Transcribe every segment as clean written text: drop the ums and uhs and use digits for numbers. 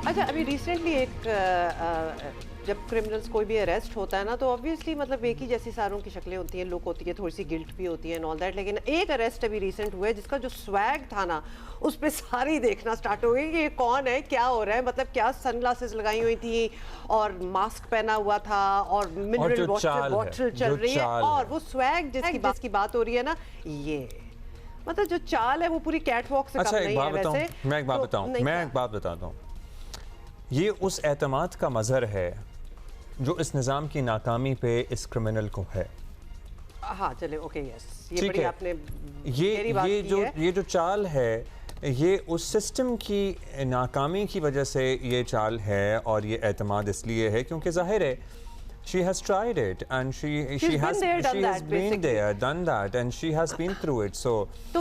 अच्छा, अभी रिसेंटली जब क्रिमिनल्स कोई भी अरेस्ट होता है ना, तो ऑब्वियसली मतलब एक ही जैसी सारों की शक्लें होती हैं, लुक होती है, थोड़ी सी गिल्ट भी होती है एंड ऑल दैट। लेकिन एक अरेस्ट अभी रिसेंट हुआ है जिसका जो स्वैग था ना, उस पर सारी देखना स्टार्ट हो गई कि ये कौन है, क्या हो रहा है, मतलब क्या सनग्लासेस लगाई हुई थी और मास्क पहना हुआ था और मिनरल बॉटल चल रही है और वो स्वैग जिसकी बात हो रही है ना, ये मतलब जो चाल है वो पूरी कैटवॉक से कम नहीं है। वैसे मैं एक बात बताता हूँ, ये उस एतमाद का मज़हर है जो इस निज़ाम की नाकामी पे इस क्रिमिनल को है। हाँ चले, ओके, यस, ये बड़ी आपने ये जो चाल है, ये उस सिस्टम की नाकामी की वजह से ये चाल है और ये एतमाद इसलिए है क्योंकि जाहिर है she has tried it and she has been there, done that, and she has been through it. So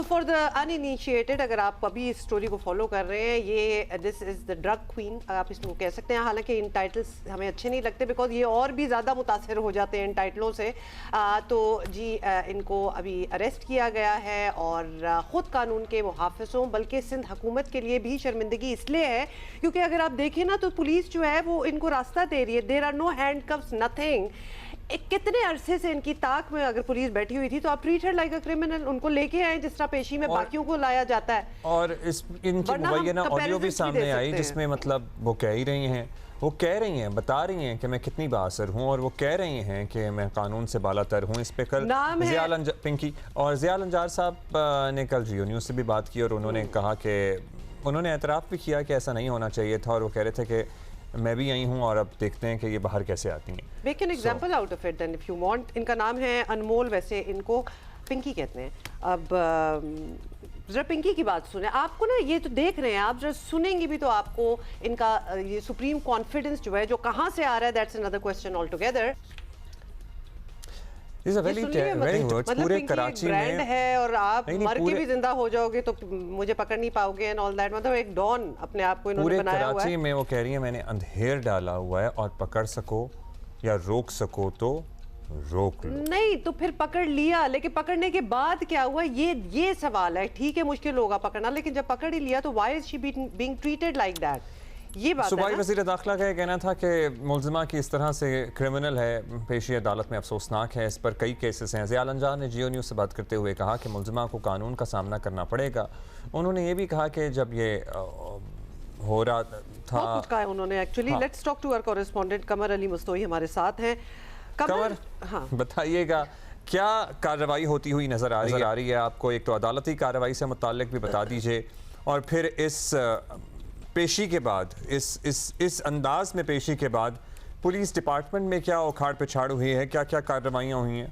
for the uninitiated, अगर आप अभी इस स्टोरी को फॉलो कर रहे हैं, ये this is the drug queen आप इसको कह सकते हैं। हालांकि इन टाइटल्स हमें अच्छे नहीं लगते बिकॉज ये और भी ज़्यादा मुतासर हो जाते हैं इन टाइटलों से। तो जी इनको अभी अरेस्ट किया गया है और ख़ुद कानून के मुहाफ़िज़ों बल्कि सिंध हुकूमत के लिए भी शर्मिंदगी इसलिए है क्योंकि अगर आप देखें ना तो पुलिस जो है वो इनको रास्ता दे रही है। There are no handcuffs, nothing. कितने अरसे से इनकी ताक में अगर पुलिस बैठी हुई थी तो आप treat her like a criminal, उनको लेके आए जिस तरह पेशी में बाकियों को लाया जाता है। और इनकी मुबैना ऑडियो भी सामने आई जिसमें मतलब वो कह ही रही हैं, बता रही हैं कि मैं कितनी बाअसर हूँ और वो कह रही हैं कि मैं कानून से बालातर हूँ। इस पे कल पिंकी और ज़ियाल अंजार साहब ने कल जियो न्यूज़ से भी बात की और उन्होंने कहा कि उन्होंने एतराफ़ भी किया कि ऐसा नहीं होना चाहिए था और वो कह रहे थे कि मैं भी यही हूँ और अब देखते हैं कि ये बाहर कैसे आती हैं। Make an example out of it then if you want. इनका नाम है अनमोल, वैसे इनको पिंकी कहते हैं। अब जरा पिंकी की बात सुने। आपको ना ये तो देख रहे हैं, आप जरा सुनेंगे भी तो आपको इनका ये सुप्रीम कॉन्फिडेंस जो है जो कहाँ से आ रहा है, that's another question all together. पूरे कराची में है और आप मर के भी जिंदा हो जाओगे तो मुझे पकड़ नहीं पाओगे एंड ऑल दैट। मतलब एक डॉन अपने आप को इन्होंने बनाया हुआ है। पूरे कराची में वो कह रही है मैंने अंधेर डाला हुआ है और पकड़ सको या रोक सको तो रोक लो। नहीं तो फिर पकड़ लिया, लेकिन पकड़ने के बाद क्या हुआ, ये सवाल है। ठीक है मुश्किल होगा पकड़ना, लेकिन जब पकड़ ही लिया तो why is she being treated like that? ये बात सूबाई वज़ीर दाखिला का कहना था कि मुलज़िमा की इस तरह से क्रिमिनल है, पेशी अदालत में अफसोसनाक है। इस पर कई केसेस हैं। ज़ियाल अंजार ने जियो न्यूज़ से बात करते हुए कहा कि मुलज़िमा को कानून का सामना करना पड़ेगा। उन्होंने ये भी कहा कि जब ये हो रहा था कुछ कहा उन्होंने actually. Let's talk to our correspondent Qamar Ali Mustoi हमारे साथ हैं। कमर, हाँ बताइएगा क्या कार्रवाई होती हुई नज़र आ रही है आपको? एक तो अदालती कार्रवाई से मुताल्लिक भी बता दीजिए और फिर इस पेशी के बाद, इस अंदाज में पेशी के बाद पुलिस डिपार्टमेंट में क्या उखाड़ पिछाड़ हुई है, क्या क्या कार्रवाइयाँ हुई हैं?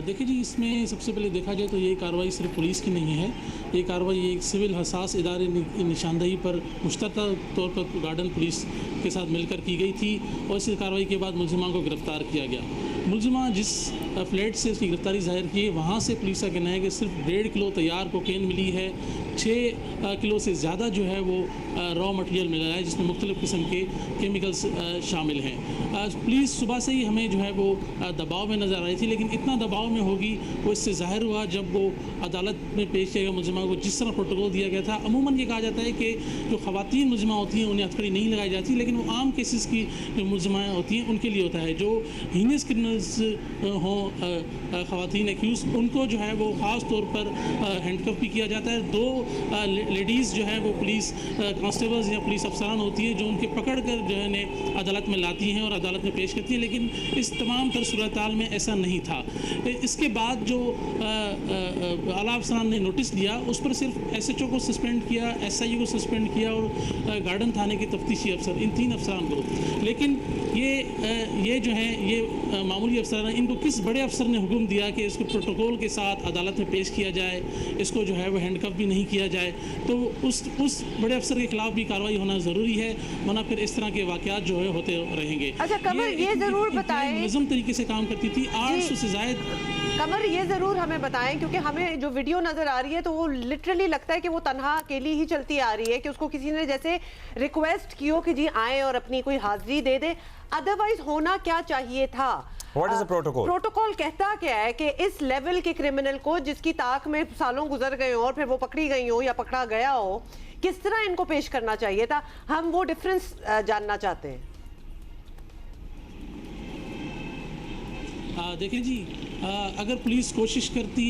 देखिए जी, इसमें सबसे पहले देखा जाए तो ये कार्रवाई सिर्फ पुलिस की नहीं है। ये कार्रवाई एक सिविल हसास इदारे निशानदही पर मुश्तरका तौर पर गार्डन पुलिस के साथ मिलकर की गई थी और इस कार्रवाई के बाद मुलज़िमा को गिरफ़्तार किया गया। मुलज़िमा जिस फ्लैट से उसकी गिरफ्तारी जाहिर की है वहाँ से पुलिस का कहना है कि सिर्फ 1.5 किलो तैयार कोकेन मिली है, 6 किलो से ज़्यादा जो है वो रॉ मटेरियल मिला है जिसमें मुख्तलिफ़ किस्म के केमिकल्स शामिल हैं। पुलिस सुबह से ही हमें जो है वो दबाव में नज़र आ रही थी, लेकिन इतना दबाव में होगी वो इससे ज़ाहिर हुआ जब वो अदालत में पेश किया गया मुलज़िमा को जिस तरह प्रोटोकॉल दिया गया था। अमूमन ये कहा जाता है कि जो ख़वातीन मुलज़िमा होती हैं उन्हें हथकड़ी नहीं लगाई जाती, लेकिन वो आम केसेस की जो मुलज़िमाएँ होती हैं उनके लिए होता है। जो हीनियस क्रिमिनल्स हों, ख़वातीन एक्यूज़, उनको जो है वो ख़ास तौर पर हैंडकफ भी किया जाता है। 2 लेडीज़ जो है वो पुलिस कांस्टेबल्स या पुलिस अफसरान होती है जो उनके पकड़ कर जो है ने अदालत में लाती हैं और अदालत में पेश करती हैं, लेकिन इस तमाम तर सूरत-ए-हाल में ऐसा नहीं था। इसके बाद जो आला अफसरान ने नोटिस दिया उस पर सिर्फ SHO को सस्पेंड किया, SIU को सस्पेंड किया और गार्डन थाने के तफ्तीशी अफसर, इन 3 अफसरान को। लेकिन ये जो है ये मामूली अफसर हैं, इनको किस बड़े अफसर ने हुक्म दिया कि इसको प्रोटोकॉल के साथ अदालत में पेश किया जाए, इसको जो है वो हैंडकफ भी नहीं किया जाए? तो उस बड़े अफसर के खिलाफ भी कार्रवाई होना ज़रूरी है, वरना फिर इस तरह के वाक़यात जो है होते रहेंगे। अच्छा कमल, ये ज़रूर बताएं, निज़म तरीके से काम करती थी। 800 से ज़ायद कमर ये जरूर हमें बताएं, क्योंकि हमें जो वीडियो नजर आ रही है तो वो लिटरली लगता है कि वो तन्हा अकेली ही चलती आ रही है, कि उसको किसी ने जैसे रिक्वेस्ट की हो कि जी आए और अपनी कोई हाजिरी दे दे। अदरवाइज होना क्या चाहिए था? What is the protocol? Protocol कहता क्या है कि इस लेवल के क्रिमिनल को, जिसकी ताक में सालों गुजर गए हो और फिर वो पकड़ी गई हो या पकड़ा गया हो, किस तरह इनको पेश करना चाहिए था? हम वो डिफरेंस जानना चाहते हैं। देखिए जी, अगर पुलिस कोशिश करती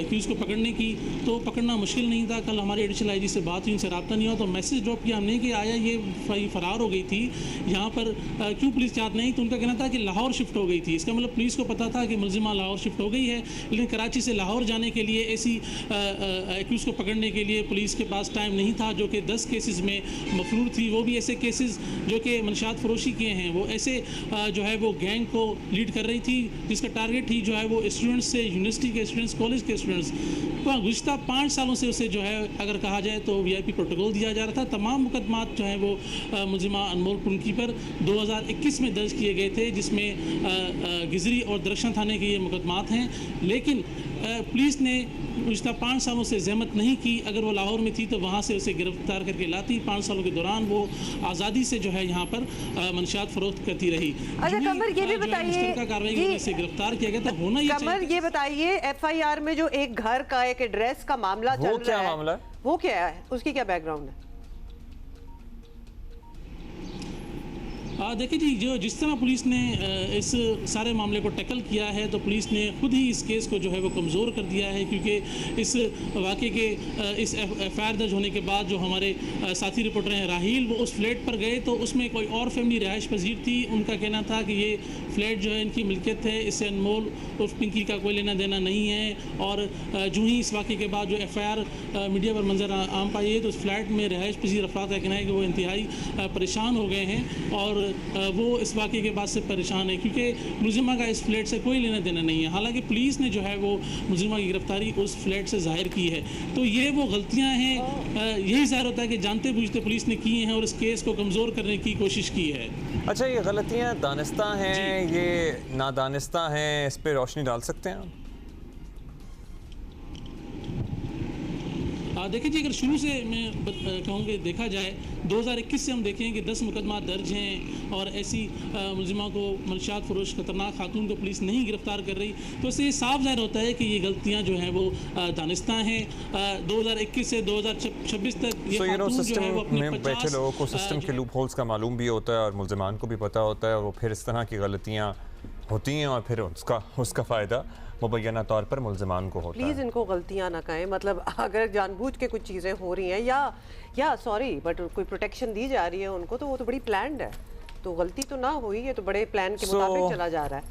एक्यूज़ को पकड़ने की तो पकड़ना मुश्किल नहीं था। कल हमारे एडिशनल आईजी से बात हुई, उनसे रब्ता नहीं हुआ तो मैसेज ड्रॉप किया हमने कि आया ये फरार हो गई थी, यहाँ पर क्यों पुलिस चाहत नहीं? तो उनका कहना था कि लाहौर शिफ्ट हो गई थी। इसका मतलब पुलिस को पता था कि मुलजिमा लाहौर शिफ्ट हो गई है, लेकिन कराची से लाहौर जाने के लिए ऐसी एक्यूज़ को पकड़ने के लिए पुलिस के पास टाइम नहीं था, जो कि 10 केसेस में मफरूर थी। वो भी ऐसे केसेस जो कि मंशात फरोशी किए हैं, वो ऐसे जो है वो गैंग को लीड कर रही थी, जिसका टारगेट ही जो है वो स्टूडेंट्स से, यूनिवर्सिटी के स्टूडेंट्स, कॉलेज के स्टूडेंट्स। गुज़श्ता 5 सालों से उसे जो है अगर कहा जाए तो VIP प्रोटोकॉल दिया जा रहा था। तमाम मुकदमात जो है वो मुलजिमा अनमोल पुनकी पर 2021 में दर्ज किए गए थे, जिसमें गिजरी और दरख्शां थाने के ये मुकदमात हैं। लेकिन पुलिस ने गुज़श्ता 5 सालों से जहमत नहीं की। अगर वो लाहौर में थी तो वहाँ से उसे गिरफ्तार करके लाती। 5 सालों के दौरान वो आज़ादी से जो है यहाँ पर मंशियात फरोख्त करती रही। अच्छा कमर ये भी बताइए, कार्रवाई से गिरफ्तार किया गया था, होना ही चाहिए। कमर ये बताइए, FIR में जो एक घर का, एक एड्रेस का मामला चल रहा है, मामला वो क्या है? उसकी क्या बैकग्राउंड है? देखिए जी, जिस तरह पुलिस ने इस सारे मामले को टैकल किया है, तो पुलिस ने खुद ही इस केस को जो है वो कमज़ोर कर दिया है, क्योंकि इस वाक़े के इस FIR दर्ज होने के बाद जो हमारे साथी रिपोर्टर हैं राहील, वो उस फ्लैट पर गए तो उसमें कोई और फैमिली रिहाइश पजीर थी। उनका कहना था कि ये फ्लैट जो है इनकी मिल्कियत है, इससे अनमोल और पिंकी का कोई लेना देना नहीं है। और जो ही इस वाक़े के बाद जो FIR मीडिया पर मंजर आम पाई है, तो उस फ्लैट में रिहाइश पजीर अफराद का कहना है कि वो इंतहाई परेशान हो गए हैं और वो इस वाक़े के बाद से परेशान है, क्योंकि मुलजिमा का इस फ्लैट से कोई लेना देना नहीं है। हालांकि पुलिस ने जो है वो मुलजिमा की गिरफ्तारी उस फ्लैट से जाहिर की है। तो ये वो गलतियां हैं, यही ज़ाहिर होता है कि जानते बूझते पुलिस ने की हैं और इस केस को कमज़ोर करने की कोशिश की है। अच्छा, ये गलतियाँ दानिस्ता हैं, ये नादानिस्ता हैं, इस पर रोशनी डाल सकते हैं? देखिए जी, अगर शुरू से मैं कहूँगी देखा जाए 2021 से हम देखें कि 10 मुकदमा दर्ज हैं और ऐसी मुलजिमा को, मंशियात फरोश खतरनाक खातून को पुलिस नहीं गिरफ्तार कर रही, तो इससे ये साफ ज़ाहिर होता है कि ये गलतियाँ जो हैं वो दानिस्ता हैं। 2021 से 2026 तक ये खातून जो है वो अपने बैठे लोगों को सिस्टम के लूप होल्स का मालूम भी होता है और मुलजिमान को भी पता होता है, और वो फिर इस तरह की गलतियाँ होती हैं और फिर उसका फ़ायदा मुबैना तौर पर मुलजिमान को होता है। प्लीज़ इनको गलतियाँ ना कहें, मतलब अगर जानबूझ के कुछ चीज़ें हो रही हैं या सॉरी बट कोई प्रोटेक्शन दी जा रही है उनको, तो वो तो बड़ी प्लान्ड है, तो गलती तो ना हुई, ये तो बड़े प्लान के मुताबिक चला जा रहा है।